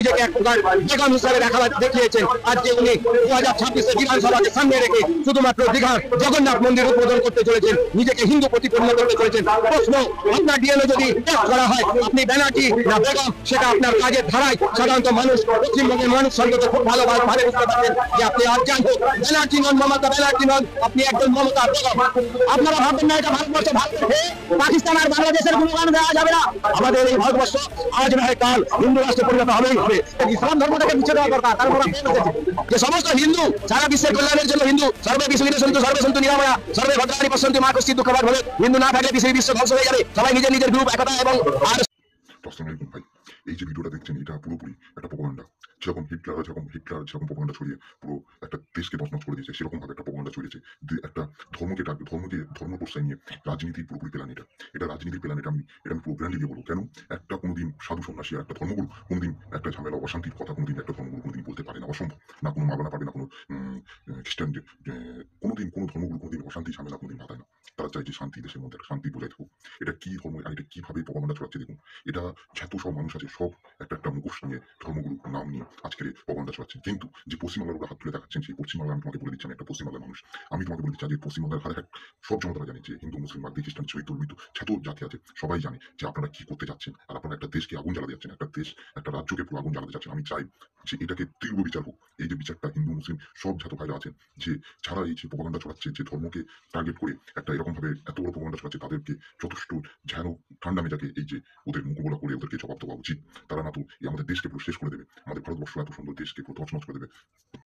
নিজেকে এক প্রকার বেগম হিসাবে দেখিয়েছেন। আজকে উনি 2026 বিধানসভাকে সামনে রেখে শুধুমাত্র দীঘার জগন্নাথ মন্দির উদ্বোধন করতে চলেছেন, নিজেকে হিন্দু প্রতিপন্ন করতে চলেছেন। প্রশ্ন, আপনার ডিএনএ যদি টেস্ট করা হয় আপনি ব্যানার্জি না বেগম, সেটা আপনার কাজের ধারায় সাধারণত মানুষ, পশ্চিমবঙ্গের মানুষ অন্তত খুব ভালোভাবে বুঝতে পারছেন যে আপনি আর্যান হোক, ব্যানার্জি নন, মমতা ব্যানার্জি নন, আপনি একজন মমতা বেগম। আপনারা ভাববেন না এটা ভারতবর্ষ, পাকিস্তান আর বাংলাদেশের গুণগান দেওয়া যাবে না। আমাদের এই ভারতবর্ষ আজ নয় কাল হিন্দু রাষ্ট্রে পরিণত হবেই হবে। ইসলাম ধর্মটাকে মুছে দেওয়া দরকার। তারপর যে সমস্ত হিন্দু সারা বিশ্বের কল্যাণের জন্য হিন্দু, সর্বে বিশ্বে সন্তু সর্বে সন্তু নিরাময়া সর্বে ভদ্রাণী পশ্যন্তি মা কশ্চিৎ দুঃখভাগ ভবেৎ। হিন্দু না থাকলে পৃথিবী বিশ্ব ধ্বংস হয়ে যাবে। সবাই নিজের নিজের গ্রুপ একতা এবং আসসালামু আলাইকুম ভাই, এই যে ভিডিওটা দেখছেন এটা পুরোপুরি একটা প্রপাগান্ডা। যেরকম হিটলার যেরকম প্রপাগান্ডা ছড়িয়ে পুরো একটা দেশকে তছনছ করে দিয়েছে, সেরকম ভাবে একটা প্রপাগান্ডা ছড়িয়েছে। একটা ধর্মকে ধর্ম প্রশ্রয় নিয়ে রাজনীতি পুরোপুরি প্ল্যান। এটা রাজনীতির প্ল্যান। এটা আমি পুরো ব্র্যান্ডে দিয়ে বলবো। কেন একটা কোনোদিন সাধু সন্ন্যাসী একটা ধর্মগুরু কোনোদিন একটা ঝামেলা অশান্তির কথা কোনোদিন একটা ধর্মগুরু কোনোদিন বলতে পারে না, অসম্ভব। না কোনো মাবানা পারবে, না কোনো খ্রিস্টান কোনোদিন কোনো ধর্মগুরু কোনোদিন অশান্তি ঝামেলা কোনোদিন বাধায় না। তারা চাই যে শান্তি, দেশের মধ্যে শান্তি বজায় থাকুক। এটা কি ধর্ম আর এটা কিভাবে প্রপাগান্ডা ছড়াচ্ছে দেখুন। এটা যত সব মানুষ আছে সব একটা মুখোশ নিয়ে ধর্মগুরু নাম নিয়ে আজকের প্রপাগান্ডা ছড়াচ্ছেন। কিন্তু যে পশ্চিমবাংলার উপর হাত তুলে দেখাচ্ছেন, সেই পশ্চিমবাংলা আমি তোমাকে বলে দিচ্ছি, আমি একটা পশ্চিমবাংলার মানুষ। আমি তোমাকে বলে দিচ্ছি যে পশ্চিমবাংলার হার এক সব জনতা জানে যে হিন্দু মুসলিম বাগদি খ্রিস্টান শহীদ মৃত্যু যত জাতি আছে সবাই জানে যে আপনারা কি করতে যাচ্ছেন। আর আপনারা একটা দেশকে আগুন জ্বালাতে যাচ্ছেন, একটা রাজ্যকে পুরো আগুন জ্বালাতে যাচ্ছেন। আমি চাই যে এটাকে তীব্র বিচার হোক। এই যে বিচারটা হিন্দু মুসলিম সব জাত ভাইরা আছেন যে যারা এই যে প্রপাগান্ডা ছড়াচ্ছে, যে ধর্মকে টার্গেট করে একটা এরকম ভাবে এত বড় প্রপাগান্ডা ছড়াচ্ছে, তাদেরকে যথেষ্ট যেন ঠান্ডা মেজাজে এই যে ওদের মোকাবিলা করে ওদেরকে জবাব দেওয়া উচিত। তারা না তো আমাদের দেশকে পুরো শেষ করে দেবে, আমাদের ভারতবর্ষ এত সুন্দর দেশকে পুরো তছনছ করে দেবে।